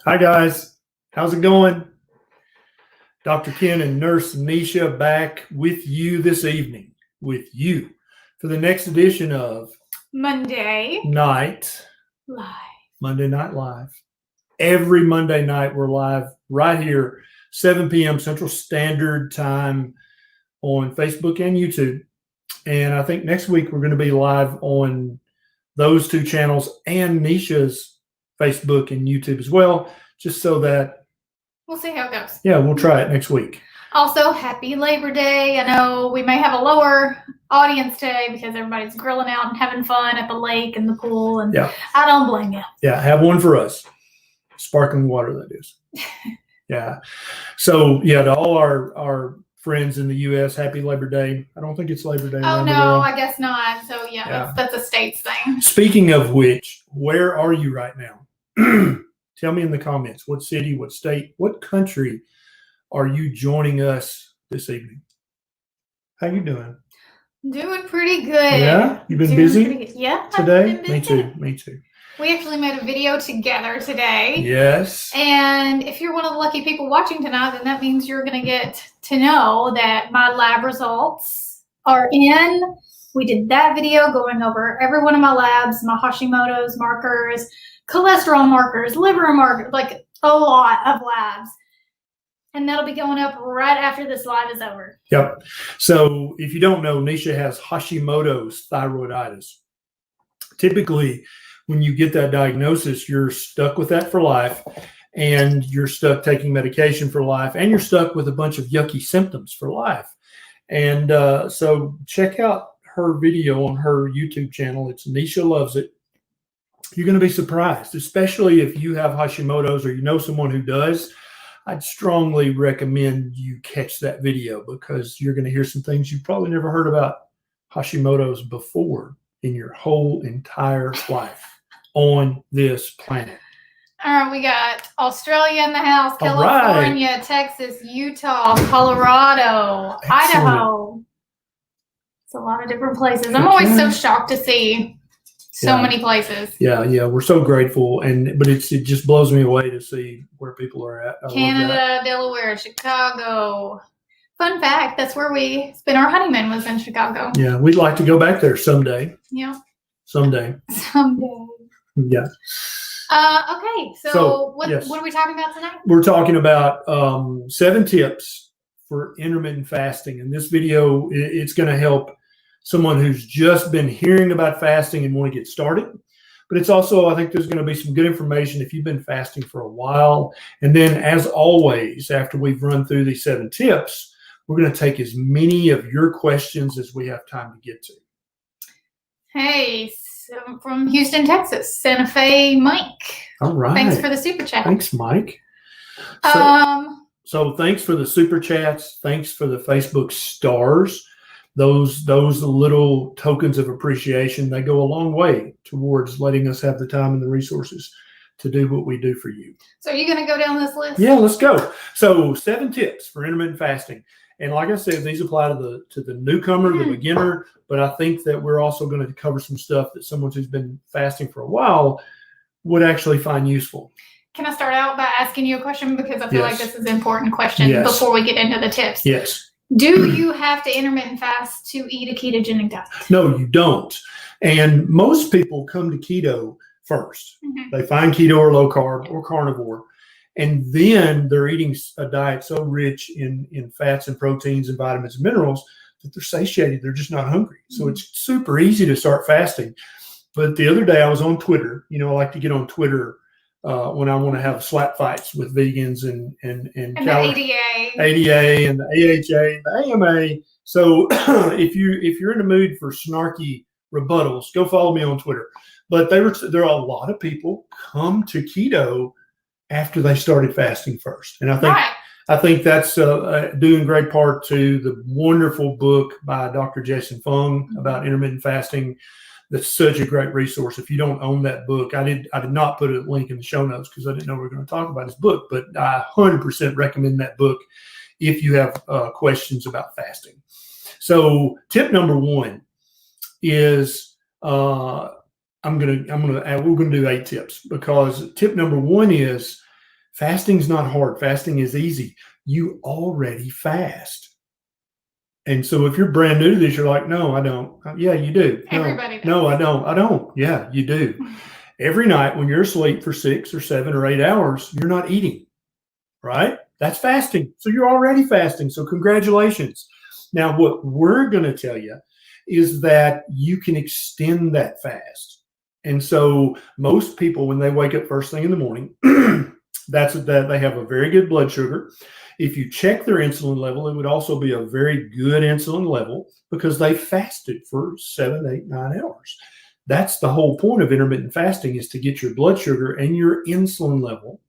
Hi guys, how's it going? Dr. Ken and Nurse Neisha back with you this evening, with you for the next edition of Monday Night Live. Monday Night Live. Every Monday night we're live right here, 7 p.m. Central Standard Time on Facebook and YouTube. And I think next week we're going to be live on those two channels and Neisha's Facebook and YouTube as well, just so that we'll see how it goes. Yeah, we'll try it next week. Also, happy Labor Day. I know we may have a lower audience today because everybody's grilling out and having fun at the lake and the pool, and yeah. I don't blame you. Yeah, have one for us. Sparkling water, that is. Yeah. So, yeah, to all our friends in the U.S., happy Labor Day. I don't think it's Labor Day. Oh, no, I guess not. So, yeah. That's a states thing. Speaking of which, where are you right now? Tell me in the comments, what city, what state, what country are you joining us this evening? How you doing? Doing pretty good. Yeah? You've been busy? Yeah. Today? Me too. We actually made a video together today. Yes. And if you're one of the lucky people watching tonight, then that means you're going to get to know that my lab results are in. We did that video going over every one of my labs, my Hashimoto's markers, cholesterol markers, liver markers, like a lot of labs. And that'll be going up right after this live is over. Yep. So if you don't know, Neisha has Hashimoto's thyroiditis. Typically, when you get that diagnosis, you're stuck with that for life, and you're stuck taking medication for life, and you're stuck with a bunch of yucky symptoms for life. And so check out her video on her YouTube channel. It's Neisha Loves It. You're going to be surprised, especially if you have Hashimoto's or you know someone who does. I'd strongly recommend you catch that video because you're going to hear some things you've probably never heard about Hashimoto's before in your whole entire life on this planet. All right, we got Australia in the house, California, Texas, Utah, Colorado, Excellent. Idaho. It's a lot of different places. I'm always so shocked to see so many places. Yeah, we're so grateful, but it just blows me away to see where people are at. Canada, Delaware, Chicago. Fun fact, that's where we spent our honeymoon, was in Chicago. Yeah, we'd like to go back there someday. Yeah. Someday. Yeah. Okay, so what are we talking about tonight? We're talking about 7 tips for intermittent fasting. And this video, it's going to help someone who's just been hearing about fasting and want to get started. But it's also, I think there's going to be some good information if you've been fasting for a while. And then, as always, after we've run through these 7 tips, we're going to take as many of your questions as we have time to get to. Hey, so from Houston, Texas, Santa Fe, Mike. All right. Thanks for the super chat. Thanks, Mike. So thanks for the super chats. Thanks for the Facebook stars. Those little tokens of appreciation, they go a long way towards letting us have the time and the resources to do what we do for you. So are you going to go down this list? Yeah, let's go. So 7 tips for intermittent fasting. And like I said, these apply to the newcomer, the beginner, but I think that we're also going to cover some stuff that someone who's been fasting for a while would actually find useful. Can I start out by asking you a question? Because I feel like this is an important question before we get into the tips. Yes. Do you have to intermittent fast to eat a ketogenic diet? No, you don't. And most people come to keto first. Mm-hmm. They find keto or low carb or carnivore. And then they're eating a diet so rich in fats and proteins and vitamins and minerals that they're satiated. They're just not hungry. So it's super easy to start fasting. But the other day I was on Twitter. You know, I like to get on Twitter when I want to have slap fights with vegans and the ADA and the AHA and the AMA. So if you're in the mood for snarky rebuttals, go follow me on Twitter. But there are a lot of people come to keto after they started fasting first, and I think that's due in great part to the wonderful book by Dr. Jason Fung about intermittent fasting. That's such a great resource. If you don't own that book, I did not put a link in the show notes because I didn't know we were going to talk about his book, but I 100% recommend that book if you have questions about fasting. So tip number 1 is we're going to do 8 tips, because tip number 1 is Fasting's not hard. Fasting is easy. You already fast. And so if you're brand new to this, you're like, no, I don't. Yeah, you do. Everybody does. No, I don't. I don't. Yeah, you do. Every night when you're asleep for 6 or 7 or 8 hours, you're not eating, right? That's fasting. So you're already fasting. So congratulations. Now, what we're going to tell you is that you can extend that fast. And so most people, when they wake up first thing in the morning, that they have a very good blood sugar. If you check their insulin level, it would also be a very good insulin level because they fasted for 7, 8, 9 hours. That's the whole point of intermittent fasting, is to get your blood sugar and your insulin level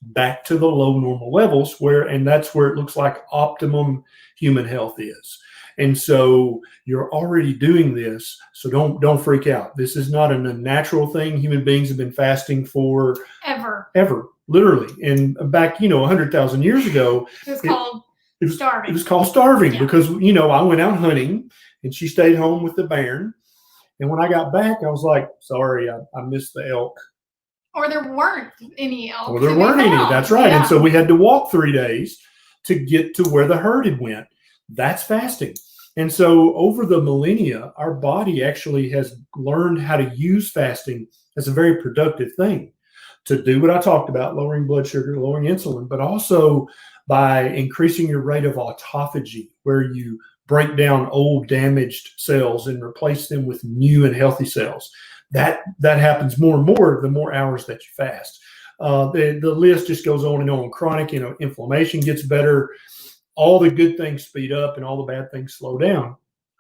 back to the low normal levels, and that's where it looks like optimum human health is. And so you're already doing this, so don't freak out. This is not an unnatural thing. Human beings have been fasting for ever, literally. And back, 100,000 years ago, it was called starving. It was called starving because, I went out hunting and she stayed home with the bairn. And when I got back, I was like, sorry, I missed the elk. Or there weren't any elk. Or there weren't any. That's right. Yeah. And so we had to walk 3 days to get to where the herd had went. That's fasting. And so over the millennia, our body actually has learned how to use fasting as a very productive thing to do what I talked about, lowering blood sugar, lowering insulin, but also by increasing your rate of autophagy, where you break down old damaged cells and replace them with new and healthy cells. That happens more and more the more hours that you fast. The list just goes on and on. Chronic inflammation gets better. All the good things speed up and all the bad things slow down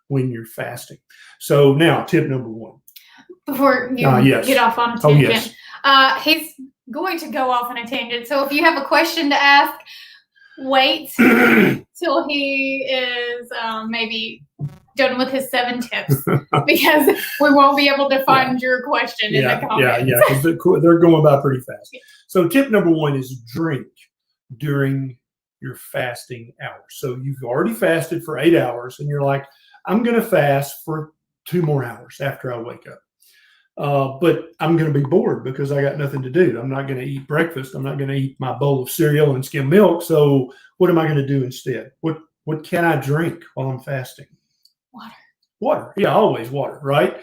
when you're fasting. So now, tip number 1. Before you get off on a tangent, he's going to go off on a tangent. So if you have a question to ask, wait till he is maybe done with his 7 tips, because we won't be able to find your question in the comments. Yeah, because they're going by pretty fast. So tip number 1 is drink during your fasting hours. So you've already fasted for 8 hours and you're like, I'm going to fast for 2 more hours after I wake up. But I'm going to be bored because I got nothing to do. I'm not going to eat breakfast. I'm not going to eat my bowl of cereal and skim milk. So what am I going to do instead? What can I drink while I'm fasting? Water. Yeah, always water, right?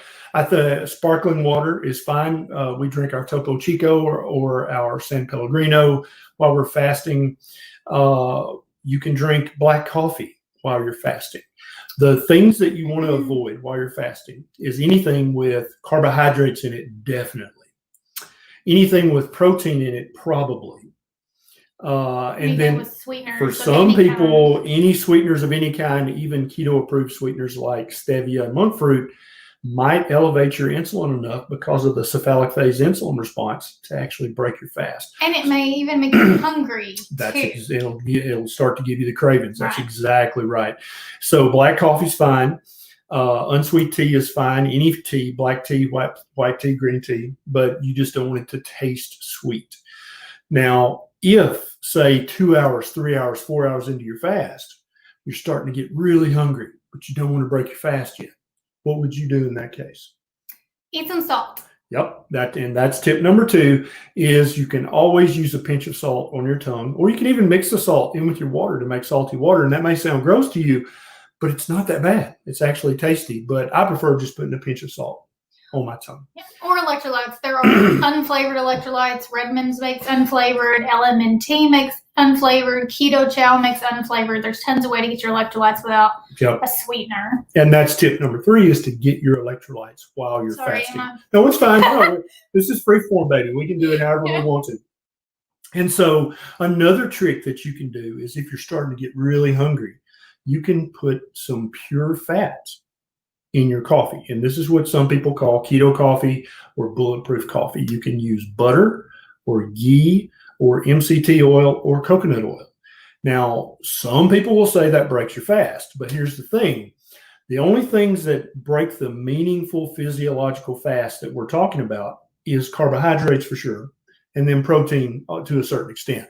Sparkling water is fine. We drink our Topo Chico or our San Pellegrino while we're fasting. You can drink black coffee while you're fasting. The things that you want to avoid while you're fasting is anything with carbohydrates in it, definitely. Anything with protein in it, probably. And then for some people, any sweeteners of any kind, even keto-approved sweeteners like stevia and monk fruit, might elevate your insulin enough because of the cephalic phase insulin response to actually break your fast. And it may even make you hungry too. It'll start to give you the cravings. That's exactly right. So black coffee's fine. Unsweet tea is fine. Any tea, black tea, white tea, green tea, but you just don't want it to taste sweet. Now, if, say, 2 hours, 3 hours, 4 hours into your fast, you're starting to get really hungry, but you don't want to break your fast yet, what would you do in that case? Eat some salt. Yep. That's tip number 2, is you can always use a pinch of salt on your tongue, or you can even mix the salt in with your water to make salty water. And that may sound gross to you, but it's not that bad. It's actually tasty, but I prefer just putting a pinch of salt on my tongue. Yeah. Or electrolytes. There are unflavored electrolytes. Redmond's makes unflavored. LMNT makes unflavored. Keto Chow makes unflavored. There's tons of ways to get your electrolytes without a sweetener. And that's tip number 3, is to get your electrolytes while you're fasting. No, it's fine. No, this is free form, baby. We can do it however we want to. And so another trick that you can do is, if you're starting to get really hungry, you can put some pure fats in your coffee. And this is what some people call keto coffee or bulletproof coffee. You can use butter or ghee or MCT oil or coconut oil. Now, some people will say that breaks your fast, but here's the thing. The only things that break the meaningful physiological fast that we're talking about is carbohydrates for sure, and then protein to a certain extent.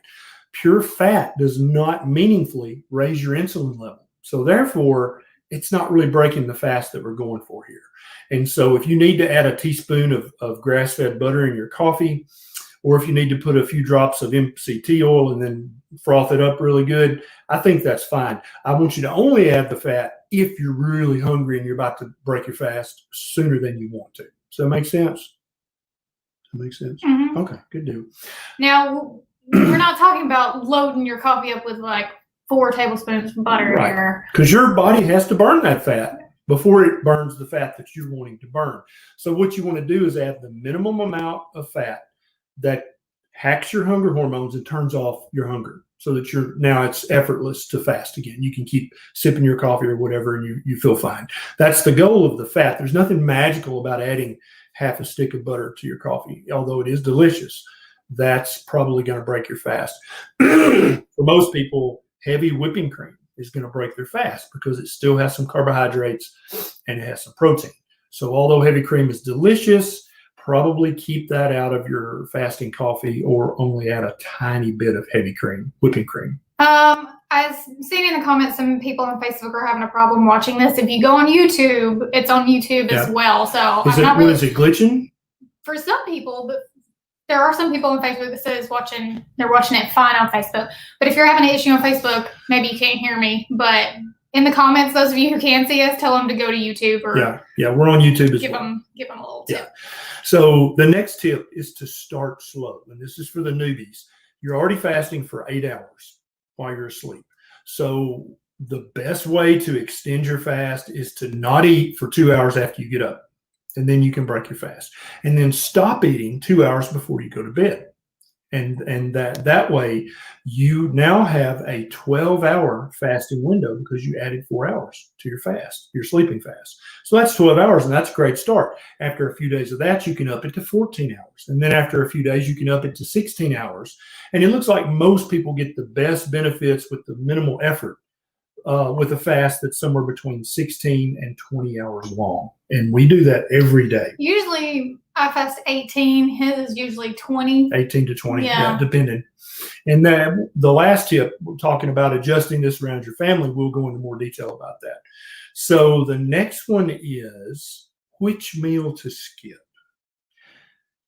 Pure fat does not meaningfully raise your insulin level. So therefore, it's not really breaking the fast that we're going for here. And so if you need to add a teaspoon of grass-fed butter in your coffee, or if you need to put a few drops of MCT oil and then froth it up really good, I think that's fine. I want you to only add the fat if you're really hungry and you're about to break your fast sooner than you want to. Does that make sense? That makes sense? Mm-hmm. Okay, good deal. Now, we're not talking about loading your coffee up with like 4 tablespoons of butter here. Because your body has to burn that fat before it burns the fat that you're wanting to burn. So what you want to do is add the minimum amount of fat that hacks your hunger hormones and turns off your hunger, so that now it's effortless to fast again. You can keep sipping your coffee or whatever and you feel fine. That's the goal of the fat. There's nothing magical about adding half a stick of butter to your coffee, although it is delicious. That's probably going to break your fast. For most people, heavy whipping cream is going to break their fast because it still has some carbohydrates and it has some protein. So although heavy cream is delicious, probably keep that out of your fasting coffee, or only add a tiny bit of heavy cream, whipping cream. I've seen in the comments some people on Facebook are having a problem watching this. If you go on YouTube, it's on YouTube as well. So is it glitching? For some people, but there are some people on Facebook that says they're watching it fine on Facebook. But if you're having an issue on Facebook, maybe you can't hear me. But in the comments, those of you who can see us, tell them to go to YouTube or we're on YouTube as well. Give them a little tip. So the next tip is to start slow, and this is for the newbies. You're already fasting for 8 hours while you're asleep. So the best way to extend your fast is to not eat for 2 hours after you get up, and then you can break your fast, and then stop eating 2 hours before you go to bed. And that way you now have a 12-hour fasting window because you added 4 hours to your fast, your sleeping fast. So that's 12 hours, and that's a great start. After a few days of that, you can up it to 14 hours. And then after a few days, you can up it to 16 hours. And it looks like most people get the best benefits with the minimal effort with a fast that's somewhere between 16 and 20 hours long. And we do that every day. Usually I fast 18. His is usually 20. 18 to 20, depending. And then the last tip, we're talking about adjusting this around your family. We'll go into more detail about that. So the next one is which meal to skip.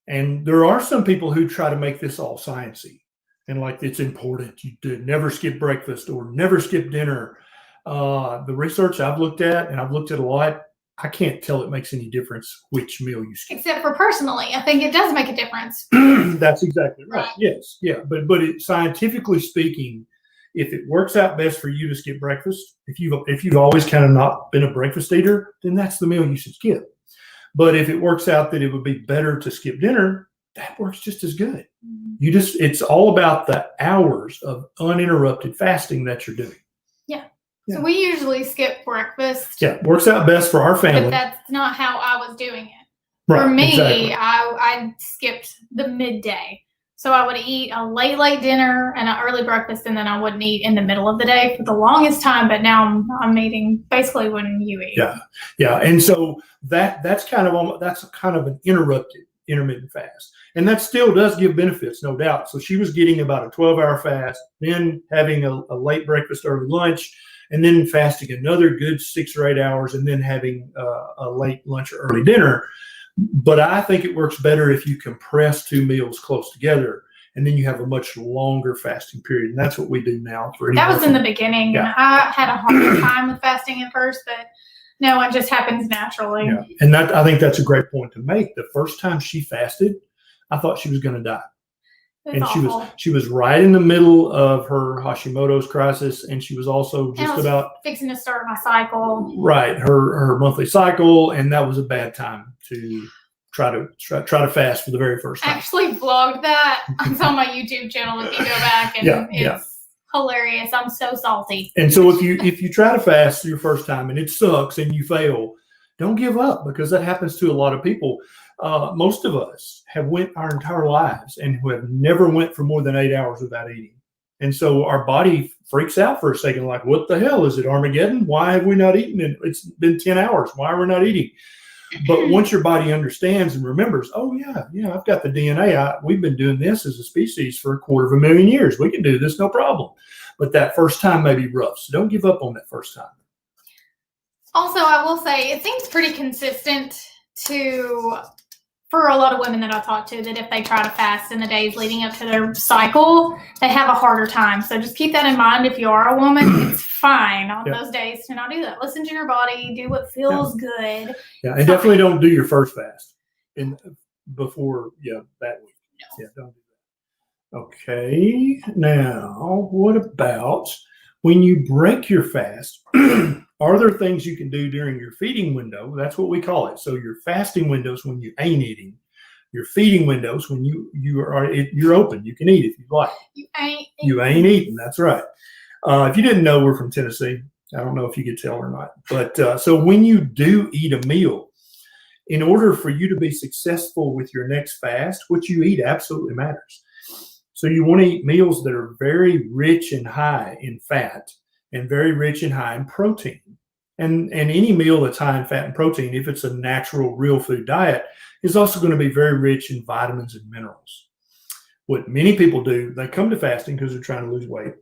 And there are some people who try to make this all sciencey. And like it's important, you do never skip breakfast or never skip dinner. The research I've looked at, and I've looked at a lot, I can't tell it makes any difference which meal you skip. Except for personally, I think it does make a difference. That's exactly right. Yes, yeah, but scientifically speaking, if it works out best for you to skip breakfast, if you've always kind of not been a breakfast eater, then that's the meal you should skip. But if it works out that it would be better to skip dinner, that works just as good. It's all about the hours of uninterrupted fasting that you're doing. So we usually skip breakfast. Yeah, works out best for our family. But that's not how I was doing it. Right, for me, exactly. I skipped the midday. So I would eat a late dinner and an early breakfast, and then I wouldn't eat in the middle of the day for the longest time. But now I'm eating basically when you eat. Yeah, and so that's kind of an intermittent fast, and that still does give benefits, no doubt. So she was getting about a 12-hour fast, then having a late breakfast, early lunch, and then fasting another good 6 or 8 hours, and then having a late lunch or early dinner. But I think it works better if you compress 2 meals close together, and then you have a much longer fasting period. And that's what we do now. That was in the beginning. Yeah. I had a hard time with fasting at first, but no, it just happens naturally. Yeah. And I think that's a great point to make. The first time she fasted, I thought she was going to die. And she was right in the middle of her Hashimoto's crisis, and she was also about fixing to start my cycle. Right, her monthly cycle, and that was a bad time to try to fast for the very first time. I actually vlogged that. It's on my YouTube channel if you go back, and it's hilarious. I'm so salty. And so if you try to fast your first time and it sucks and you fail, don't give up, because that happens to a lot of people. Most of us have went our entire lives and who have never went for more than 8 hours without eating. And so our body freaks out for a second, like, what the hell? Is it Armageddon? Why have we not eaten? It's been 10 hours. Why are we not eating? But once your body understands and remembers, oh, yeah, I've got the DNA. We've been doing this as a species for 250,000 years. We can do this, no problem. But that first time may be rough. So don't give up on that first time. Also, I will say it seems pretty consistent to for a lot of women that I talk to, that if they try to fast in the days leading up to their cycle, they have a harder time. So just keep that in mind. If you are a woman, it's fine on those days to not do that. Listen to your body, do what feels good. Yeah, and definitely don't do your first fast before that week. No. Yeah, don't do that. Okay, now what about when you break your fast? Are there things you can do during your feeding window? That's what we call it. So your fasting windows when you ain't eating, your feeding windows when you're open. You can eat if you like. You ain't eating. That's right. If you didn't know, we're from Tennessee. I don't know if you could tell or not. But so when you do eat a meal, in order for you to be successful with your next fast, what you eat absolutely matters. So you want to eat meals that are very rich and high in fat and very rich and high in protein. And any meal that's high in fat and protein, if it's a natural, real food diet, is also going to be very rich in vitamins and minerals. What many people do, they come to fasting because they're trying to lose weight.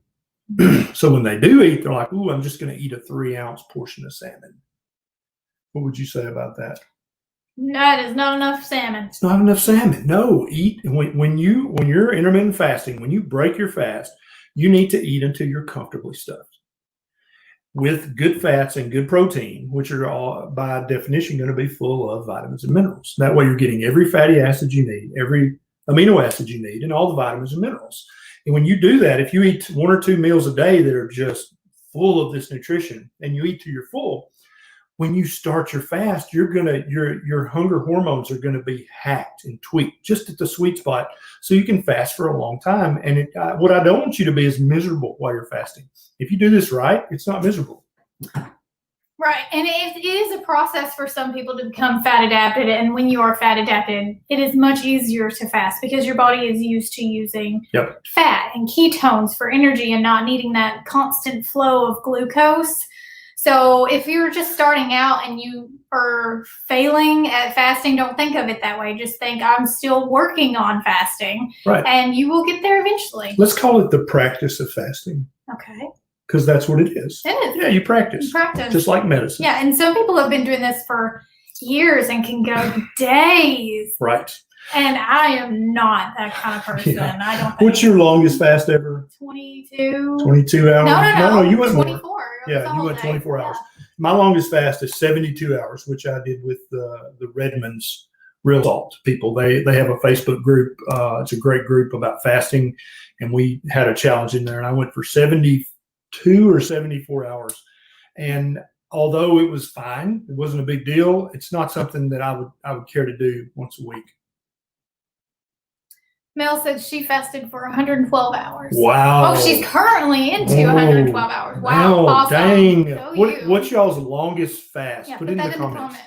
So when they do eat, they're like, "Ooh, I'm just going to eat a 3-ounce portion of salmon." What would you say about that? That is not enough salmon. It's not enough salmon. No, eat when you're intermittent fasting, when you break your fast, you need to eat until you're comfortably stuffed with good fats and good protein, which are all by definition going to be full of vitamins and minerals. That way you're getting every fatty acid you need, every amino acid you need, and all the vitamins and minerals. And when you do that, if you eat 1 or 2 meals a day that are just full of this nutrition and you eat till you're full, when you start your fast, your hunger hormones are going to be hacked and tweaked just at the sweet spot, so you can fast for a long time. And what I don't want you to be is miserable while you're fasting. If you do this right, it's not miserable. Right, and it is a process for some people to become fat adapted. And when you are fat adapted, it is much easier to fast because your body is used to using fat and ketones for energy and not needing that constant flow of glucose. So if you're just starting out and you are failing at fasting, don't think of it that way. Just think, I'm still working on fasting. Right. And you will get there eventually. Let's call it the practice of fasting. Okay. Because that's what it is. It is. Yeah, you practice. You practice. Just like medicine. Yeah, and some people have been doing this for years and can go days. Right. And I am not that kind of person. Yeah. I don't think. What's your longest fast ever? 22. 22 hours? No, you went 24. more. Yeah, you went 24 hours. My longest fast is 72 hours, which I did with the Redmond's Real Salt people. They have a Facebook group. It's a great group about fasting, and we had a challenge in there, and I went for 72 or 74 hours. And although it was fine, it wasn't a big deal. It's not something that I would care to do once a week. Mel said she fasted for 112 hours. Wow. Oh, she's currently into 112 hours. Wow. Awesome. Dang. What's y'all's longest fast? Yeah, put it in the comments.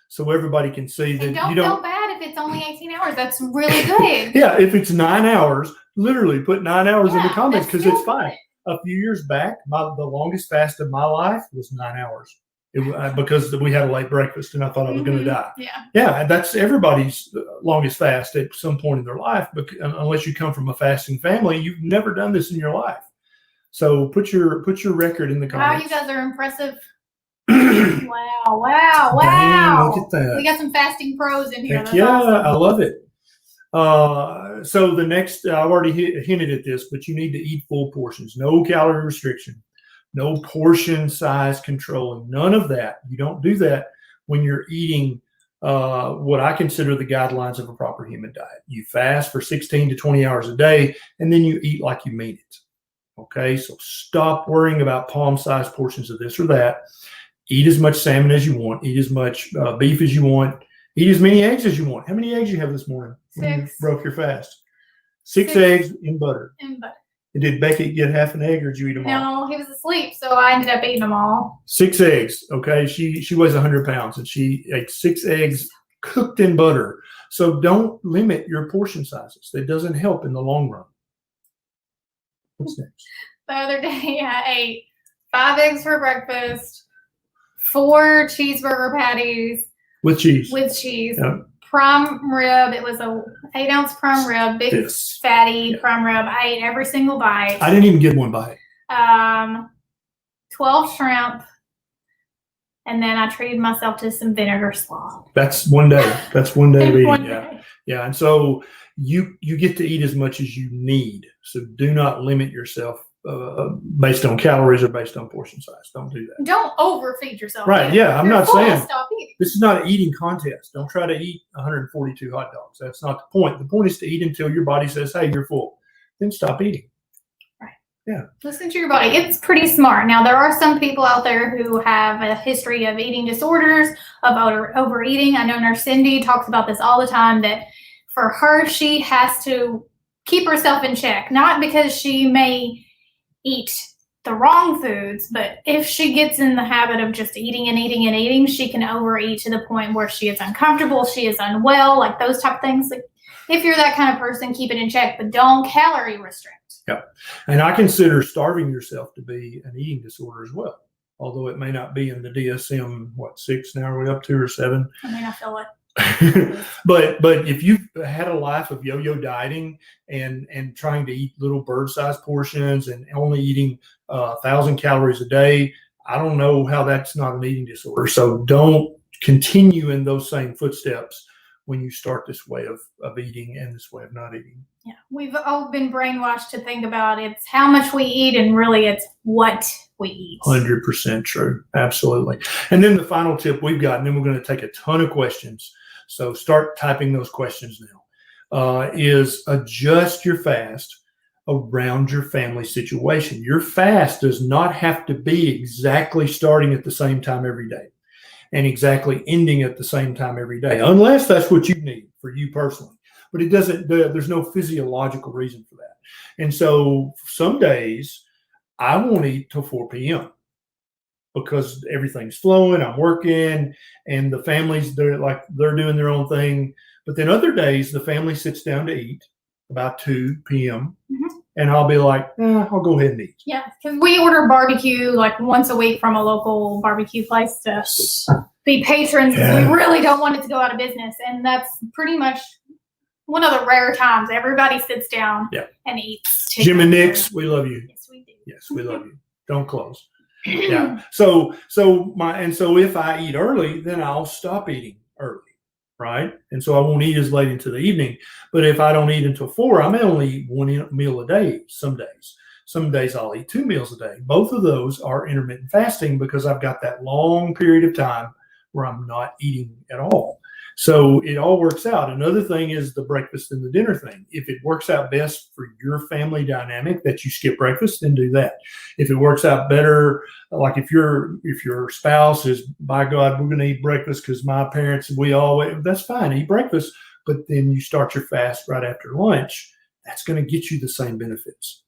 So everybody can see that. And don't feel bad if it's only 18 hours. That's really good. Yeah, if it's 9 hours, literally put 9 hours in the comments because it's fine. Good. A few years back, the longest fast of my life was 9 hours. Because we had a late breakfast and I thought I was going to die. Yeah, that's everybody's longest fast at some point in their life. But unless you come from a fasting family, you've never done this in your life. So put your record in the comments. Wow, you guys are impressive. Wow. Dang, look at that. We got some fasting pros in here. Heck yeah, awesome. I love it. So the next, I've already hinted at this, but you need to eat full portions. No calorie restriction. No portion size controlling, none of that. You don't do that when you're eating what I consider the guidelines of a proper human diet. You fast for 16 to 20 hours a day, and then you eat like you mean it. Okay, so stop worrying about palm-sized portions of this or that. Eat as much salmon as you want. Eat as much beef as you want. Eat as many eggs as you want. How many eggs you have this morning? 6. When you broke your fast? 6 eggs in butter. Did Beckett get half an egg, or did you eat them all? No, he was asleep, so I ended up eating them all. 6 eggs. Okay, she weighs 100 pounds, and she ate 6 eggs cooked in butter. So don't limit your portion sizes. That doesn't help in the long run. What's next? The other day, I ate 5 eggs for breakfast, 4 cheeseburger patties with cheese. Yep. Prime rib. It was a 8-ounce prime rib, big fatty prime rib. I ate every single bite. I didn't even get one bite. 12 shrimp, And then I treated myself to some vinegar slaw. That's one day. That's one day of eating. One Yeah. day. Yeah. And so you get to eat as much as you need. So do not limit yourself based on calories or based on portion size. Don't do that. Don't overfeed yourself. Right. Yeah. I'm not saying stop eating. this is not an eating contest. Don't try to eat 142 hot dogs. That's not the point. The point is to eat until your body says, hey, you're full. Then stop eating. Right. Yeah. Listen to your body. It's pretty smart. Now, there are some people out there who have a history of eating disorders, of overeating. I know Nurse Cindy talks about this all the time, that for her, she has to keep herself in check. Not because she may eat the wrong foods, but if she gets in the habit of just eating and eating and eating, she can overeat to the point where she is uncomfortable, she is unwell, like those type of things. Like, if you're that kind of person, keep it in check, but don't calorie restrict. Yeah. And I consider starving yourself to be an eating disorder as well. Although it may not be in the DSM, 6 now, are we up to, or 7? I mean, I feel like. but if you've had a life of yo-yo dieting and trying to eat little bird-sized portions and only eating 1,000 calories a day, I don't know how that's not an eating disorder. So don't continue in those same footsteps when you start this way of eating and this way of not eating. Yeah, we've all been brainwashed to think about it's how much we eat, and really it's what we eat. 100% true. Absolutely. And then the final tip we've got, and then we're going to take a ton of questions. So start typing those questions now, is adjust your fast around your family situation. Your fast does not have to be exactly starting at the same time every day and exactly ending at the same time every day, unless that's what you need for you personally. But it doesn't, there's no physiological reason for that. And so some days I won't eat till 4 p.m. because everything's flowing, I'm working, and the family's, they're doing their own thing. But then other days the family sits down to eat about 2 p.m. Mm-hmm. And I'll be like, I'll go ahead and eat. Yeah, because we order barbecue like once a week from a local barbecue place to be patrons. Yeah. We really don't want it to go out of business. And that's pretty much one of the rare times everybody sits down and eats. Jim and Nick's, we love you. Yes, we do. Yes, we love you. Don't close. Yeah. So if I eat early, then I'll stop eating early. Right. And so I won't eat as late into the evening. But if I don't eat until 4, I may only eat 1 meal a day some days. Some days I'll eat 2 meals a day. Both of those are intermittent fasting because I've got that long period of time where I'm not eating at all. So it all works out. Another thing is the breakfast and the dinner thing. If it works out best for your family dynamic that you skip breakfast, then do that. If it works out better, like if your spouse is, by God, we're going to eat breakfast because my parents, that's fine, eat breakfast. But then you start your fast right after lunch. That's going to get you the same benefits.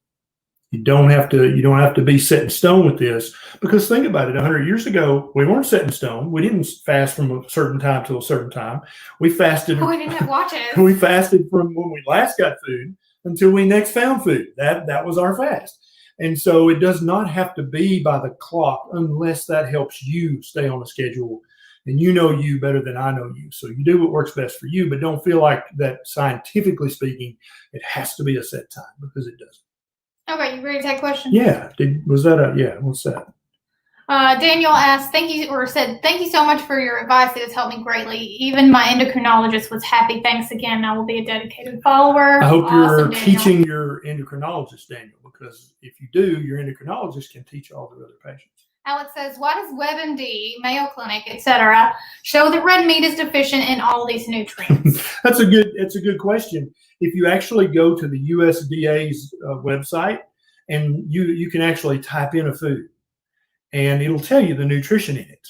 You don't have to be set in stone with this, because think about it. 100 years ago, we weren't set in stone. We didn't fast from a certain time to a certain time. We fasted. We didn't have watches. We fasted from when we last got food until we next found food. That was our fast. And so it does not have to be by the clock unless that helps you stay on a schedule. And you know you better than I know you. So you do what works best for you, but don't feel like that scientifically speaking, it has to be a set time, because it doesn't. Okay, you ready to take questions? Yeah. What's that? Daniel asked, thank you so much for your advice. It has helped me greatly. Even my endocrinologist was happy. Thanks again. I will be a dedicated follower. I hope you're teaching your endocrinologist, Daniel, because if you do, your endocrinologist can teach all the other patients. Alex says, why does WebMD, Mayo Clinic, etc., show that red meat is deficient in all these nutrients? That's a good question. If you actually go to the USDA's website, and you can actually type in a food, and it'll tell you the nutrition in it.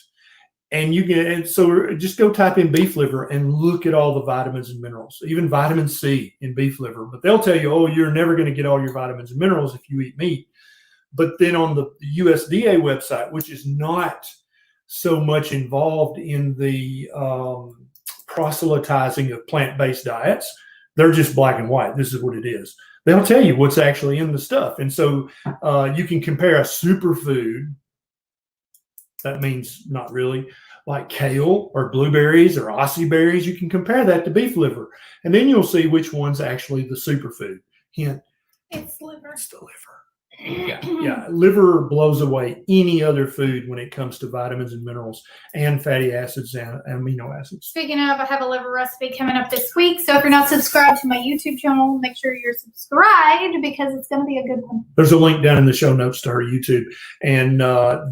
And so just go type in beef liver and look at all the vitamins and minerals, even vitamin C in beef liver. But they'll tell you, you're never going to get all your vitamins and minerals if you eat meat. But then on the USDA website, which is not so much involved in the proselytizing of plant-based diets, they're just black and white. This is what it is. They'll tell you what's actually in the stuff. And so you can compare a superfood, that means not really, like kale or blueberries or Aussie berries. You can compare that to beef liver. And then you'll see which one's actually the superfood. Hint, it's liver. It's the liver. Yeah. Liver blows away any other food when it comes to vitamins and minerals and fatty acids and amino acids. Speaking of, I have a liver recipe coming up this week. So if you're not subscribed to my YouTube channel, make sure you're subscribed because it's going to be a good one. There's a link down in the show notes to her YouTube. And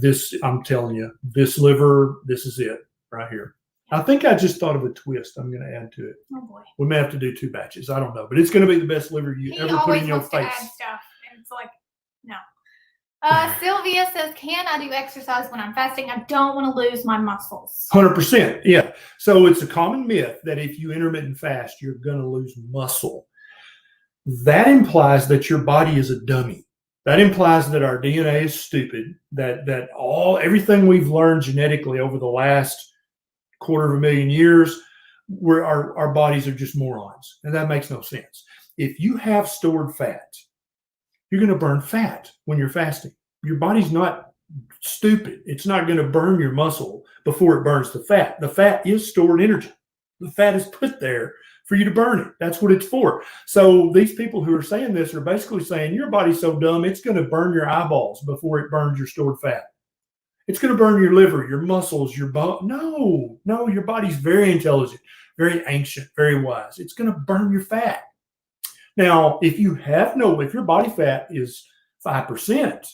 this, I'm telling you, this liver, this is it right here. I think I just thought of a twist I'm going to add to it. Oh, boy. We may have to do 2 batches. I don't know. But it's going to be the best liver you ever put in your face. He always wants to add stuff. And it's like, no. Sylvia says, can I do exercise when I'm fasting? I don't want to lose my muscles. 100%. Yeah. So it's a common myth that if you intermittent fast, you're going to lose muscle. That implies that your body is a dummy. That implies that our DNA is stupid, that everything we've learned genetically over the last 250,000 years, where our bodies are just morons. And that makes no sense. If you have stored fat, you're going to burn fat when you're fasting. Your body's not stupid. It's not going to burn your muscle before it burns the fat. The fat is stored energy. The fat is put there for you to burn it. That's what it's for. So these people who are saying this are basically saying your body's so dumb, it's going to burn your eyeballs before it burns your stored fat. It's going to burn your liver, your muscles, your bone. No, your body's very intelligent, very ancient, very wise. It's going to burn your fat. Now, if your body fat is 5%,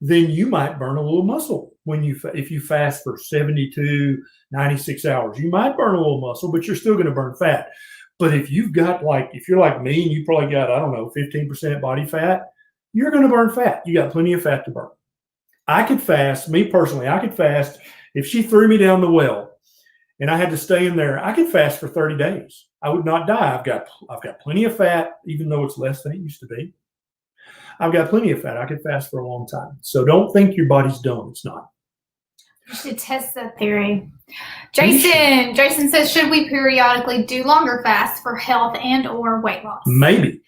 then you might burn a little muscle if you fast for 72, 96 hours. You might burn a little muscle, but you're still going to burn fat. But if you're like me and you probably got, 15% body fat, you're going to burn fat. You got plenty of fat to burn. I could fast, me personally, if she threw me down the well and I had to stay in there, I could fast for 30 days. I would not die. I've got plenty of fat, even though it's less than it used to be. I've got plenty of fat. I could fast for a long time. So don't think your body's dumb. It's not. You should test that theory. Jason says, should we periodically do longer fasts for health and or weight loss? Maybe.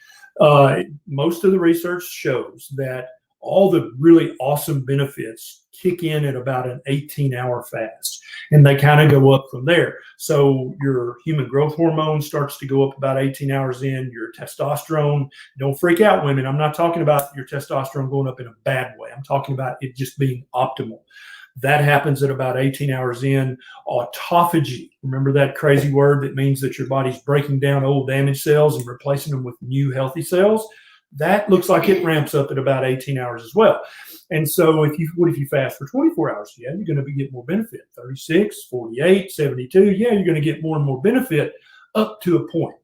Most of the research shows that all the really awesome benefits kick in at about an 18-hour fast, and they kind of go up from there. So your human growth hormone starts to go up about 18 hours in. Your testosterone, don't freak out, women. I'm not talking about your testosterone going up in a bad way. I'm talking about it just being optimal. That happens at about 18 hours in. Autophagy, remember that crazy word that means that your body's breaking down old damaged cells and replacing them with new healthy cells? That looks like it ramps up at about 18 hours as well. And so what if you fast for 24 hours? Yeah, you're going to get more benefit. 36, 48, 72. Yeah, you're going to get more and more benefit up to a point.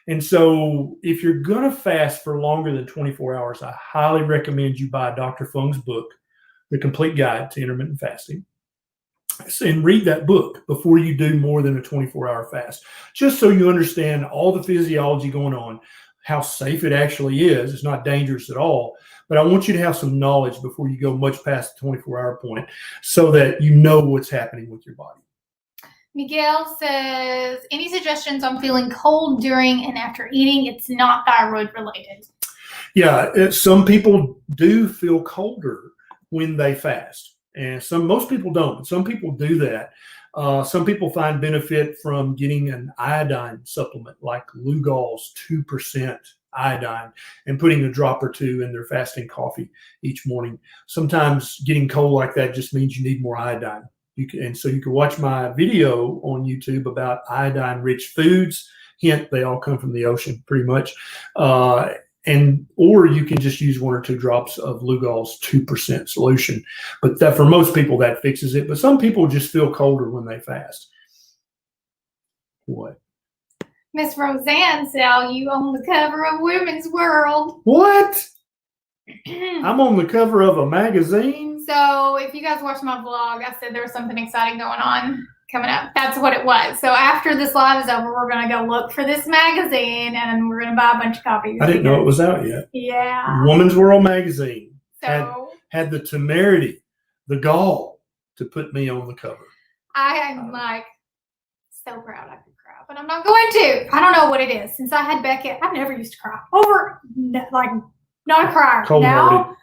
And so if you're going to fast for longer than 24 hours, I highly recommend you buy Dr. Fung's book, The Complete Guide to Intermittent Fasting, and read that book before you do more than a 24-hour fast, just so you understand all the physiology going on, how safe it actually is. It's not dangerous at all. But I want you to have some knowledge before you go much past the 24-hour point so that you know what's happening with your body. Miguel says, any suggestions on feeling cold during and after eating? It's not thyroid related. Yeah, some people do feel colder when they fast. And most people don't, but some people do that. Some people find benefit from getting an iodine supplement like Lugol's 2% iodine and putting a drop or two in their fasting coffee each morning. Sometimes getting cold like that just means you need more iodine. So you can watch my video on YouTube about iodine-rich foods. Hint, they all come from the ocean pretty much. Or you can just use 1 or 2 drops of Lugol's 2% solution. But for most people, that fixes it. But some people just feel colder when they fast. What? Miss Roseanne saw you on the cover of Women's World. What? I'm on the cover of a magazine? So if you guys watched my vlog, I said there was something exciting going on coming up. That's what it was. So after this live is over, we're going to go look for this magazine and we're going to buy a bunch of copies. I didn't know it was out yet. Yeah. Woman's World magazine So had the temerity, the gall to put me on the cover. I am so proud I could cry, but I'm not going to. I don't know what it is. Since I had Beckett, I've never used to cry. Not a crier. Now,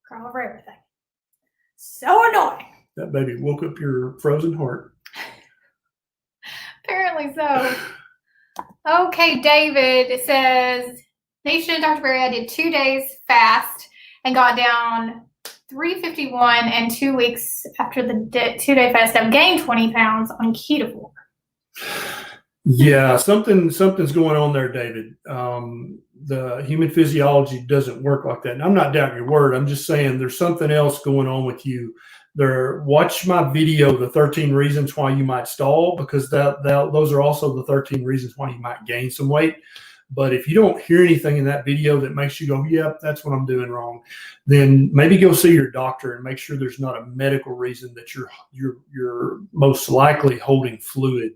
cry over everything. So annoying. That baby woke up your frozen heart. Apparently so. Okay, David says, Neisha and Dr. Berry, I did 2 days fast and got down 351, and 2 weeks after the 2-day fast, I've gained 20 pounds on keto. Yeah, something's going on there, David. The human physiology doesn't work like that. And I'm not doubting your word. I'm just saying there's something else going on with you. Watch my video, the 13 reasons why you might stall, because those are also the 13 reasons why you might gain some weight. But if you don't hear anything in that video that makes you go, yep, that's what I'm doing wrong, then maybe go see your doctor and make sure there's not a medical reason that you're most likely holding fluid,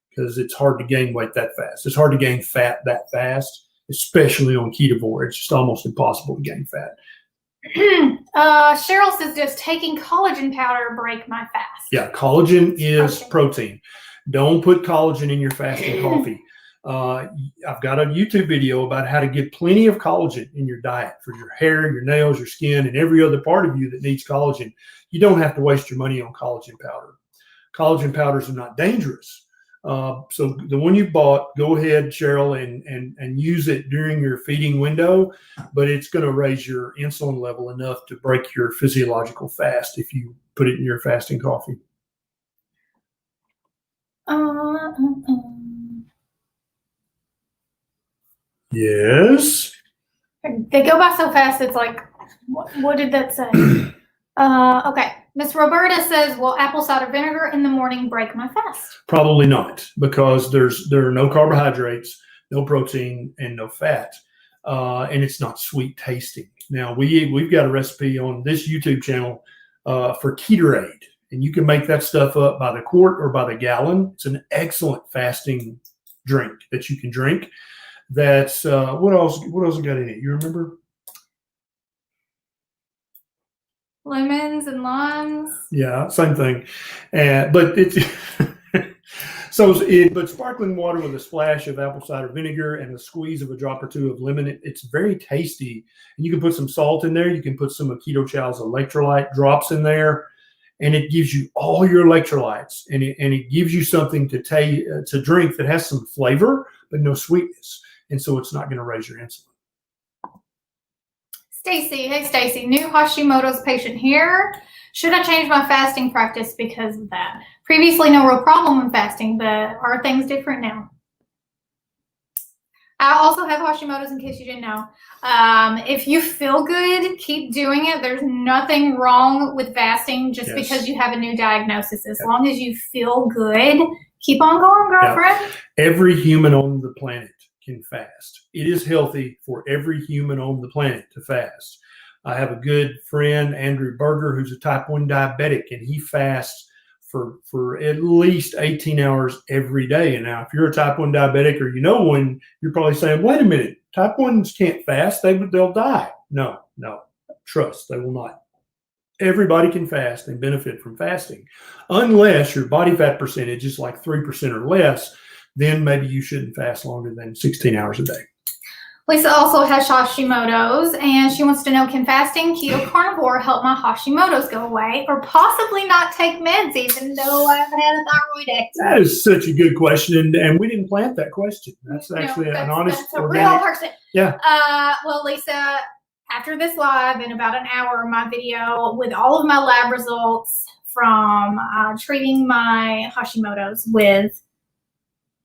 because it's hard to gain weight that fast. It's hard to gain fat that fast, especially on keto. It's just almost impossible to gain fat. Cheryl says, does taking collagen powder break my fast? Yeah, collagen is protein. Don't put collagen in your fasting coffee. I've got a YouTube video about how to get plenty of collagen in your diet for your hair, your nails, your skin, and every other part of you that needs collagen. You don't have to waste your money on collagen powder. Collagen powders are not dangerous. So the one you bought, go ahead, Cheryl, and use it during your feeding window, but it's going to raise your insulin level enough to break your physiological fast if you put it in your fasting coffee. Yes. They go by so fast. It's like, what did that say? Okay. Miss Roberta says, will apple cider vinegar in the morning break my fast? Probably not, because there are no carbohydrates, no protein, and no fat. And it's not sweet tasting. Now, we've got a recipe on this YouTube channel for Ketorade, and you can make that stuff up by the quart or by the gallon. It's an excellent fasting drink that you can drink. That's what else I got in it? You remember? Lemons and limes. Yeah, same thing. But it's but sparkling water with a splash of apple cider vinegar and a squeeze of a drop or two of lemon. It's very tasty. And you can put some salt in there. You can put some of Keto Chow's electrolyte drops in there, and it gives you all your electrolytes, and it gives you something to drink that has some flavor but no sweetness. And so it's not going to raise your insulin. Stacy, hey Stacy, new Hashimoto's patient here. Should I change my fasting practice because of that? Previously, no real problem with fasting, but are things different now? I also have Hashimoto's, in case you didn't know. If you feel good, keep doing it. There's nothing wrong with fasting just because you have a new diagnosis. As long as you feel good, keep on going, girlfriend. Yeah. Every human on the planet can fast. It is healthy for every human on the planet to fast. I have a good friend, Andrew Berger, who's a type 1 diabetic, and he fasts for at least 18 hours every day. And now, if you're a type 1 diabetic or you know one, you're probably saying, wait a minute, type 1s can't fast. They'll die. No, trust, they will not. Everybody can fast and benefit from fasting, unless your body fat percentage is like 3% or less. Then maybe you shouldn't fast longer than 16 hours a day. Lisa also has Hashimoto's, and she wants to know, can fasting keto carnivore help my Hashimoto's go away, or possibly not take meds even though I haven't had a thyroidectomy? That is such a good question, and we didn't plant that question. That's actually an honest, that's a real person. Yeah. Well, Lisa, after this live, in about an hour, my video with all of my lab results from treating my Hashimoto's with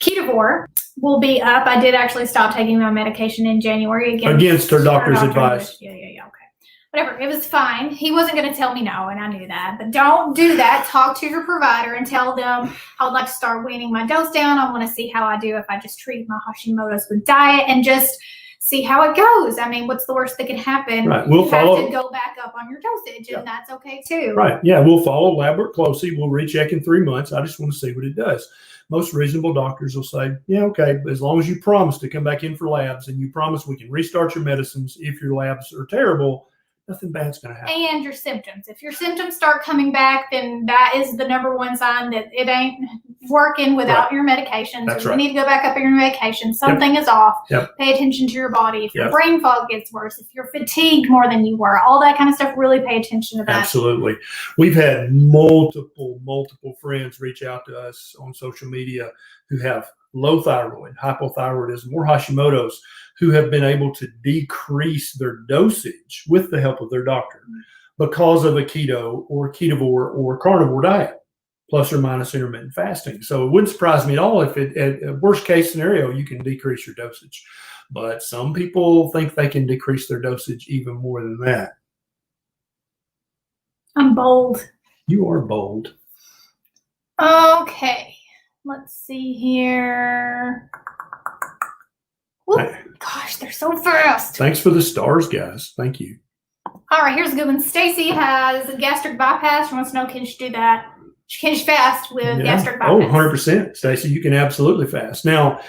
Ketovore will be up. I did actually stop taking my medication in January against her doctor's advice. Yeah, okay. Whatever, it was fine. He wasn't going to tell me no, and I knew that. But don't do that. Talk to your provider and tell them, I would like to start weaning my dose down. I want to see how I do if I just treat my Hashimoto's with diet and just see how it goes. I mean, what's the worst that can happen? Right. We'll have to go back up on your dosage, and that's okay too. Right. Yeah, we'll follow lab work closely. We'll recheck in 3 months. I just want to see what it does. Most reasonable doctors will say, yeah, okay, but as long as you promise to come back in for labs and you promise we can restart your medicines if your labs are terrible, nothing bad's going to happen. And your symptoms. If your symptoms start coming back, then that is the number one sign that it ain't working without your medication. That's so you need to go back up on your medication. Something is off. Yep. Pay attention to your body. If your brain fog gets worse, if you're fatigued more than you were, all that kind of stuff, really pay attention to that. Absolutely. We've had multiple friends reach out to us on social media who have low thyroid, hypothyroidism, or Hashimoto's who have been able to decrease their dosage with the help of their doctor because of a keto or ketovore or carnivore diet, plus or minus intermittent fasting. So it wouldn't surprise me at all if at worst case scenario, you can decrease your dosage. But some people think they can decrease their dosage even more than that. I'm bold. You are bold. Okay. Let's see here. Whoop. Gosh, they're so fast. Thanks for the stars, guys. Thank you. All right, here's a good one. Stacy has gastric bypass. She wants to know, can she do that? Can she fast with gastric bypass? Oh, 100%. Stacy, you can absolutely fast. Now,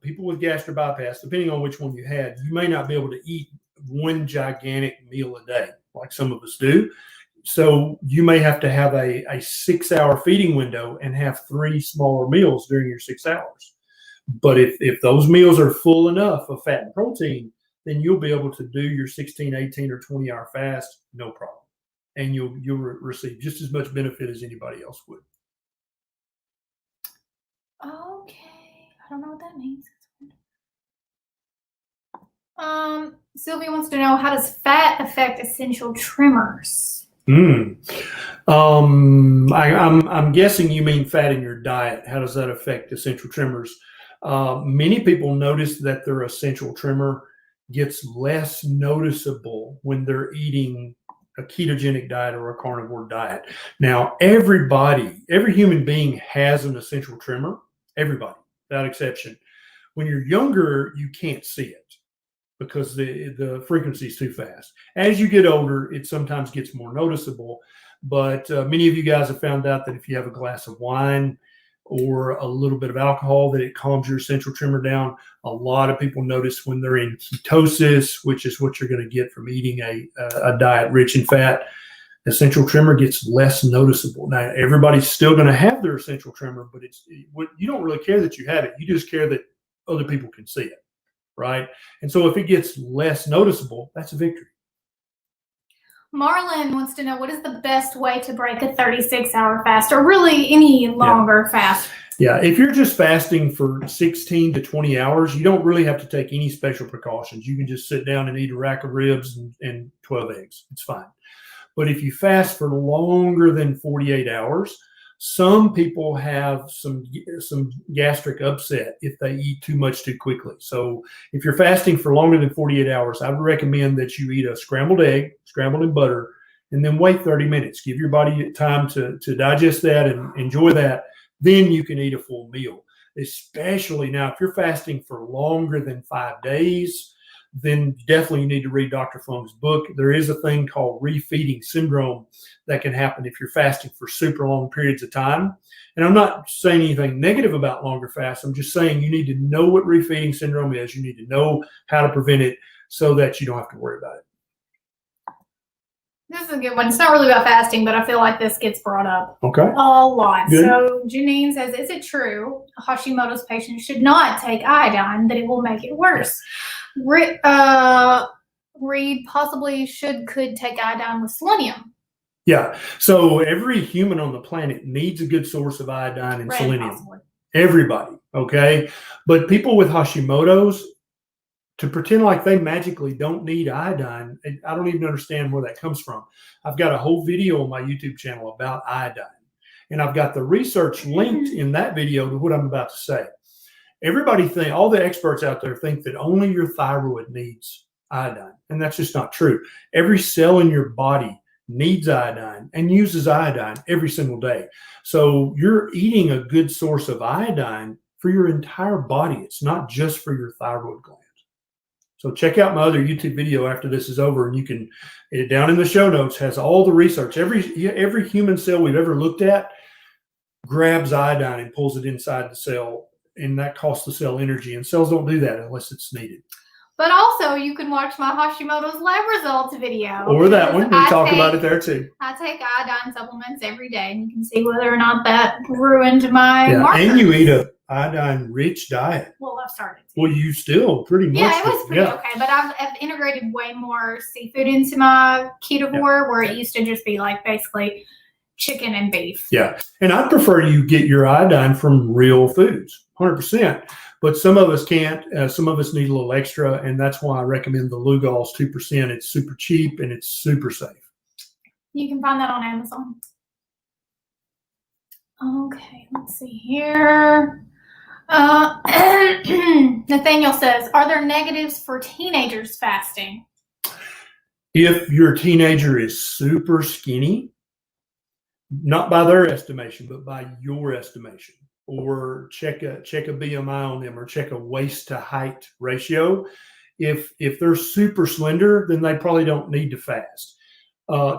people with gastric bypass, depending on which one you had, you may not be able to eat one gigantic meal a day like some of us do. So you may have to have a 6-hour feeding window and have 3 smaller meals during your 6 hours. But if those meals are full enough of fat and protein, then you'll be able to do your 16, 18, or 20-hour fast, no problem. And you'll receive just as much benefit as anybody else would. Okay. I don't know what that means. Sylvia wants to know, how does fat affect essential tremors? I'm guessing you mean fat in your diet. How does that affect essential tremors? Many people notice that their essential tremor gets less noticeable when they're eating a ketogenic diet or a carnivore diet. Now, every human being has an essential tremor. Everybody, without exception. When you're younger, you can't see it because the frequency is too fast. As you get older, it sometimes gets more noticeable. But many of you guys have found out that if you have a glass of wine or a little bit of alcohol, that it calms your essential tremor down. A lot of people notice when they're in ketosis, which is what you're going to get from eating a diet rich in fat, essential tremor gets less noticeable. Now, everybody's still going to have their essential tremor, but you don't really care that you have it. You just care that other people can see it, right? And so if it gets less noticeable, that's a victory. Marlon wants to know, what is the best way to break a 36-hour fast, or really any longer fast? Yeah, if you're just fasting for 16 to 20 hours, you don't really have to take any special precautions. You can just sit down and eat a rack of ribs and 12 eggs. It's fine. But if you fast for longer than 48 hours, some people have some gastric upset if they eat too much too quickly. So if you're fasting for longer than 48 hours, I would recommend that you eat a scrambled egg, scrambled in butter, and then wait 30 minutes. Give your body time to digest that and enjoy that. Then you can eat a full meal. Especially now, if you're fasting for longer than 5 days, then definitely you need to read Dr. Fung's book. There is a thing called refeeding syndrome that can happen if you're fasting for super long periods of time. And I'm not saying anything negative about longer fasts. I'm just saying you need to know what refeeding syndrome is. You need to know how to prevent it so that you don't have to worry about it. This is a good one. It's not really about fasting, but I feel like this gets brought up a lot. Good. So Janine says, is it true Hashimoto's patients should not take iodine, that it will make it worse? Reed possibly could take iodine with selenium. Yeah. So every human on the planet needs a good source of iodine and selenium. Possibly. Everybody. Okay. But people with Hashimoto's, to pretend like they magically don't need iodine, I don't even understand where that comes from. I've got a whole video on my YouTube channel about iodine, and I've got the research linked in that video to what I'm about to say. All the experts out there think that only your thyroid needs iodine, and that's just not true. Every cell in your body needs iodine and uses iodine every single day. So you're eating a good source of iodine for your entire body. It's not just for your thyroid gland. So check out my other YouTube video after this is over, and you can, down in the show notes, has all the research. Every human cell we've ever looked at grabs iodine and pulls it inside the cell, and that costs the cell energy, and cells don't do that unless it's needed. But also, you can watch my Hashimoto's lab results video. Or that one. We talk about it there too. I take iodine supplements every day, and you can see whether or not that ruined my markers. And you eat a iodine-rich diet. Well, I've started. Well, you still pretty much. Yeah, it was pretty okay, but I've integrated way more seafood into my ketovore, where it used to just be like basically chicken and beef. Yeah. And I prefer you get your iodine from real foods, 100%. But some of us can't. Some of us need a little extra. And that's why I recommend the Lugol's 2%. It's super cheap and it's super safe. You can find that on Amazon. Okay, let's see here. Nathaniel says, are there negatives for teenagers fasting? If your teenager is super skinny, not by their estimation, but by your estimation, or check a BMI on them, or check a waist to height ratio. If they're super slender, then they probably don't need to fast.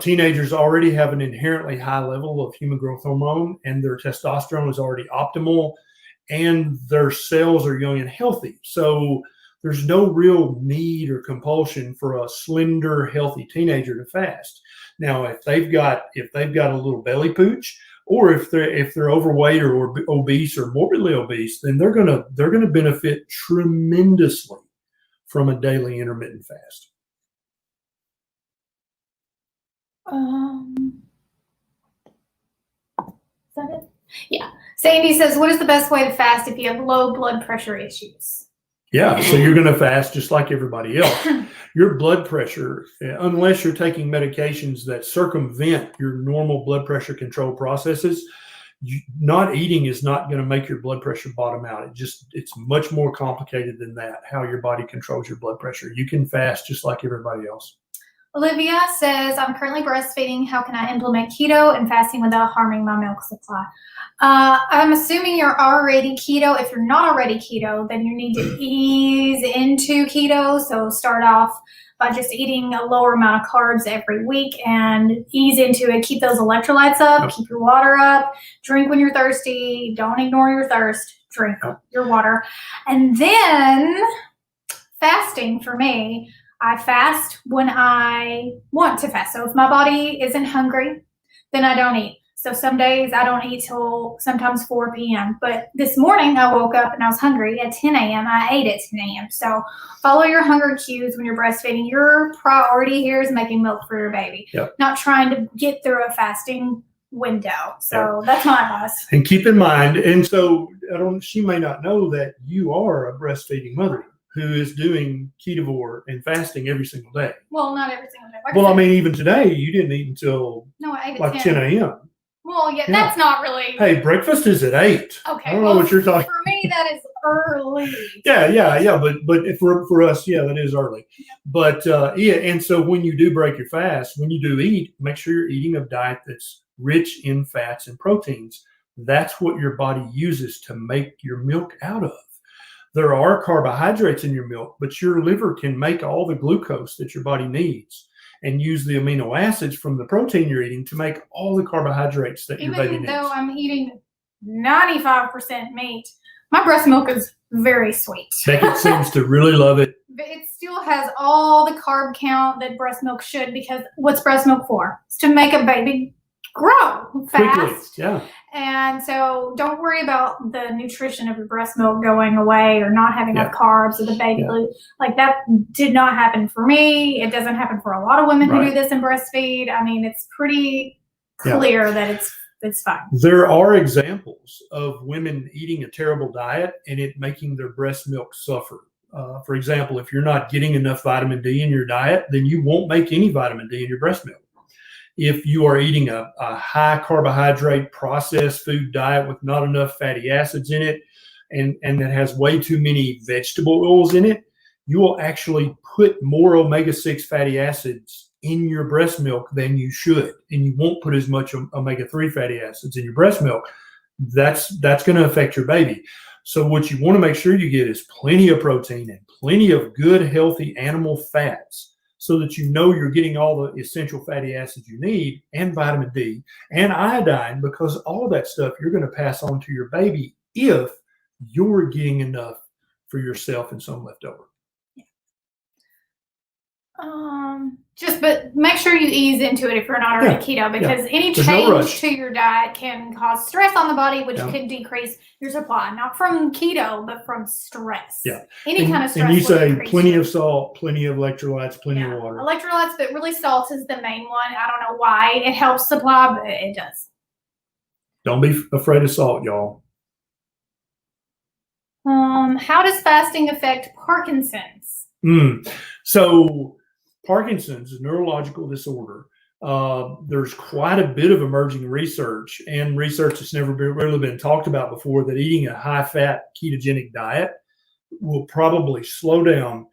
Teenagers already have an inherently high level of human growth hormone, and their testosterone is already optimal, and their cells are young and healthy. So there's no real need or compulsion for a slender, healthy teenager to fast. Now, if they've got a little belly pooch, or if they're overweight or obese or morbidly obese, then they're gonna benefit tremendously from a daily intermittent fast. Is that it? Yeah. Sandy says, what is the best way to fast if you have low blood pressure issues? Yeah, so you're going to fast just like everybody else. Your blood pressure, unless you're taking medications that circumvent your normal blood pressure control processes, not eating is not going to make your blood pressure bottom out. It's much more complicated than that, how your body controls your blood pressure. You can fast just like everybody else. Olivia says, I'm currently breastfeeding. How can I implement keto and fasting without harming my milk supply? I'm assuming you're already keto. If you're not already keto, then you need to ease into keto. So start off by just eating a lower amount of carbs every week and ease into it. Keep those electrolytes up. Keep your water up. Drink when you're thirsty. Don't ignore your thirst. Drink your water. And then fasting for me, I fast when I want to fast. So if my body isn't hungry, then I don't eat. So some days I don't eat till sometimes 4 p.m. But this morning I woke up and I was hungry at 10 a.m. I ate at 10 a.m. So follow your hunger cues when you're breastfeeding. Your priority here is making milk for your baby, not trying to get through a fasting window. So that's my advice. And keep in mind, and so she may not know that you are a breastfeeding mother who is doing ketovore and fasting every single day. Well, not every single day. Well, I mean, even today, you didn't eat until I ate like 10 a.m. Well, yeah, that's not really. Hey, breakfast is at 8. Okay. I don't know what you're talking. For me, that is early. Yeah. But for us, that is early. But and so when you do break your fast, when you do eat, make sure you're eating a diet that's rich in fats and proteins. That's what your body uses to make your milk out of. There are carbohydrates in your milk, but your liver can make all the glucose that your body needs and use the amino acids from the protein you're eating to make all the carbohydrates that your baby needs. Even though I'm eating 95% meat, my breast milk is very sweet. Beckett seems to really love it. But it still has all the carb count that breast milk should, because what's breast milk for? It's to make a baby grow fast. Quickly, yeah. And so don't worry about the nutrition of your breast milk going away or not having enough carbs or the baby blue. Like that did not happen for me. It doesn't happen for a lot of women who do this and breastfeed. I mean, it's pretty clear that it's fine. There are examples of women eating a terrible diet and it making their breast milk suffer. For example, if you're not getting enough vitamin D in your diet, then you won't make any vitamin D in your breast milk. If you are eating a high carbohydrate processed food diet with not enough fatty acids in it, and that has way too many vegetable oils in it, you will actually put more omega-6 fatty acids in your breast milk than you should. And you won't put as much omega-3 fatty acids in your breast milk. That's going to affect your baby. So what you want to make sure you get is plenty of protein and plenty of good, healthy animal fats, so that you know you're getting all the essential fatty acids you need, and vitamin D and iodine, because all of that stuff you're going to pass on to your baby if you're getting enough for yourself and some left over. But make sure you ease into it if you're not already keto, because any change to your diet can cause stress on the body, which could decrease your supply, not from keto, but from stress. Yeah. Any kind of stress. And you say plenty of salt, plenty of electrolytes, plenty of water. Electrolytes, but really salt is the main one. I don't know why it helps supply, but it does. Don't be afraid of salt, y'all. How does fasting affect Parkinson's? So Parkinson's is a neurological disorder. There's quite a bit of emerging research and research that's never really been talked about before, that eating a high-fat ketogenic diet will probably slow down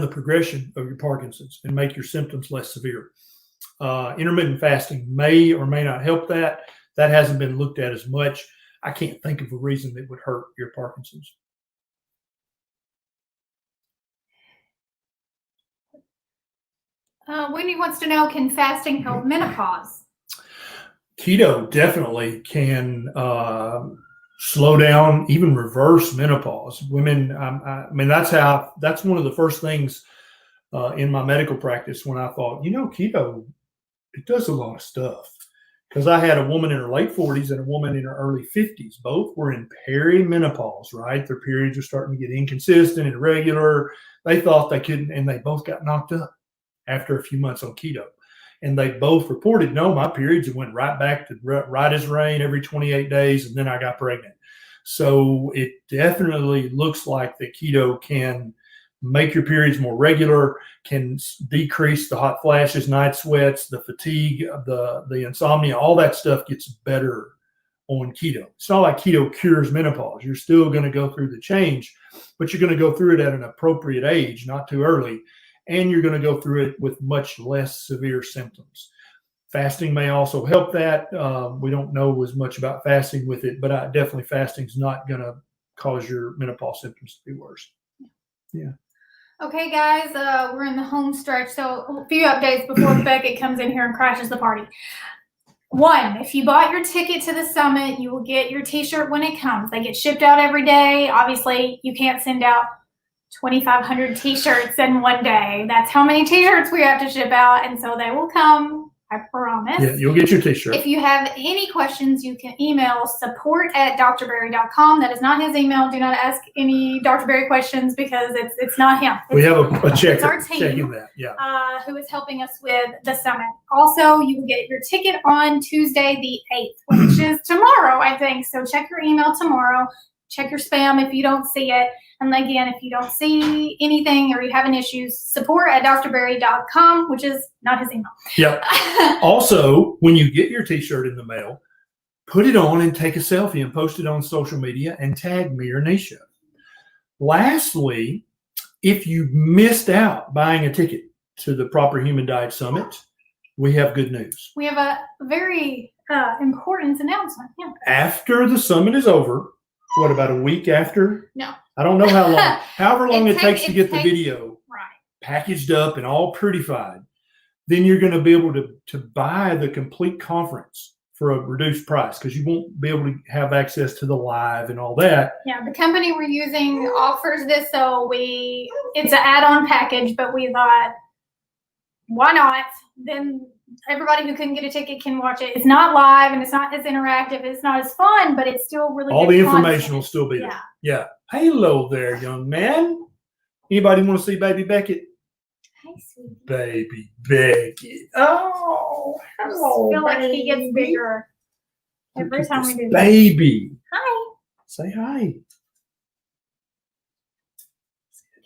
the progression of your Parkinson's and make your symptoms less severe. Intermittent fasting may or may not help that. That hasn't been looked at as much. I can't think of a reason that would hurt your Parkinson's. Wendy wants to know, can fasting help menopause? Keto definitely can slow down, even reverse menopause. Women, I mean, that's one of the first things in my medical practice when I thought, keto, it does a lot of stuff. Because I had a woman in her late 40s and a woman in her early 50s. Both were in perimenopause, right? Their periods were starting to get inconsistent and irregular. They thought they couldn't, and they both got knocked up after a few months on keto. And they both reported, no, my periods went right back to right as rain every 28 days, and then I got pregnant. So it definitely looks like that keto can make your periods more regular, can decrease the hot flashes, night sweats, the fatigue, the insomnia, all that stuff gets better on keto. It's not like keto cures menopause. You're still going to go through the change, but you're going to go through it at an appropriate age, not too early. And you're going to go through it with much less severe symptoms. Fasting may also help that. We don't know as much about fasting with it, but definitely fasting is not going to cause your menopause symptoms to be worse. Yeah. Okay, guys, we're in the home stretch, so a few updates before Beckett comes in here and crashes the party. 1, if you bought your ticket to the summit, you will get your t-shirt when it comes. They get shipped out every day. Obviously, you can't send out 2,500 t-shirts in one day. That's how many t-shirts we have to ship out, and so they will come, I promise. Yeah, you'll get your t-shirt. If you have any questions, you can email support@drberry.com. That is not his email. Do not ask any Dr. Berry questions because it's not him. We have a checker. It's our team, checking that. Yeah. Who is helping us with the summit. Also, you will get your ticket on Tuesday the 8th, which is tomorrow, I think. So check your email tomorrow. Check your spam if you don't see it. And again, if you don't see anything or you have an issue, support@drberry.com, which is not his email. Yep. Also, when you get your t-shirt in the mail, put it on and take a selfie and post it on social media and tag me or Neisha. Lastly, if you missed out buying a ticket to the Proper Human Diet Summit, we have good news. We have a very important announcement. Yeah. After the summit is over, what, about a week after? No. I don't know how long. However long it takes to get the video right packaged up and all prettified, then you're going to be able to buy the complete conference for a reduced price, because you won't be able to have access to the live and all that. Yeah, the company we're using offers this, so it's an add-on package, but we thought, why not? Then everybody who couldn't get a ticket can watch it. It's not live and it's not as interactive. It's not as fun, but it's still really all good the information content. will still be there. Yeah. Hello there, young man. Anybody want to see baby Beckett? Hi, sweetie. Baby Beckett. Oh, hello. I feel like he gets bigger every time we do that. Baby. Hi. Say hi.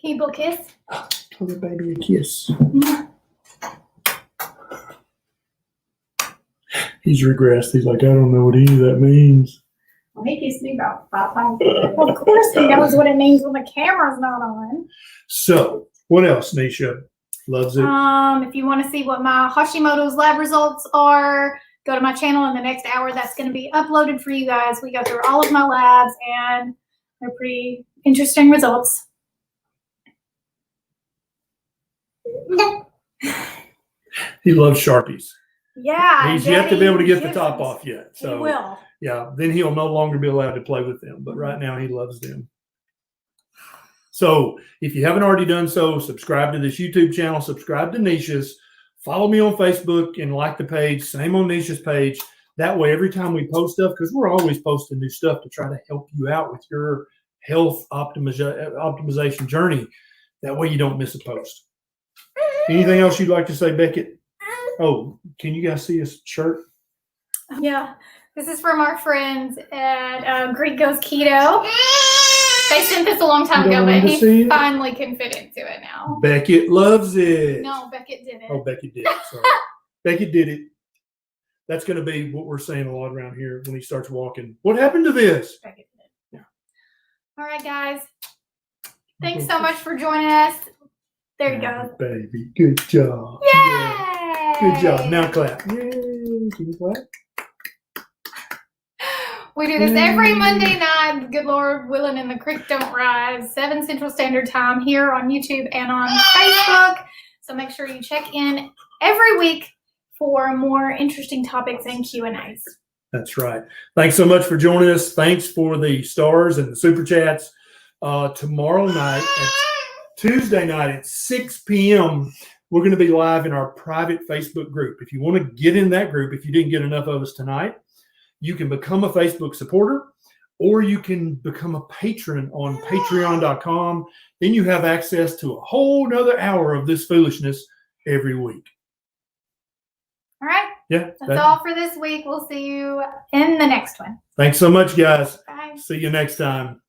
Can you blow a kiss? Give the baby a kiss. He's regressed. He's like, I don't know what any of that means. Well, he kissed me about 5 times. Well, of course he knows what it means when the camera's not on. So, what else, Neisha? Loves it. If you want to see what my Hashimoto's lab results are, go to my channel in the next hour. That's going to be uploaded for you guys. We go through all of my labs, and they're pretty interesting results. He loves Sharpies. Yeah. He's yet to be able to get the top off yet. So he will. Yeah, then he'll no longer be allowed to play with them. But right now he loves them. So if you haven't already done so, subscribe to this YouTube channel, subscribe to Neisha's, follow me on Facebook and like the page, same on Neisha's page. That way, every time we post stuff, because we're always posting new stuff to try to help you out with your health optimization journey. That way you don't miss a post. Anything else you'd like to say, Beckett? Oh, can you guys see his shirt? Yeah. This is from our friends at Greek Goes Keto. They sent this a long time ago, but he finally can fit into it now. Beckett loves it. No, Beckett didn't. Oh, Beckett did it. Sorry. Beckett did it. That's going to be what we're saying a lot around here when he starts walking. What happened to this? Beckett did it. Yeah. All right, guys. Thanks so much for joining us. There you go. Baby, good job. Yay! Yeah. Good job. Now clap. Yay. Can you clap? We do this every Monday night, good Lord willing, and the creek don't rise, 7 Central Standard Time here on YouTube and on Facebook. So make sure you check in every week for more interesting topics and Q&As. That's right. Thanks so much for joining us. Thanks for the stars and the super chats. Tomorrow night, Tuesday night at 6 p.m., we're going to be live in our private Facebook group. If you want to get in that group, if you didn't get enough of us tonight, you can become a Facebook supporter, or you can become a patron on patreon.com. Then you have access to a whole nother hour of this foolishness every week. All right. Yeah. That's all for this week. We'll see you in the next one. Thanks so much, guys. Bye. See you next time.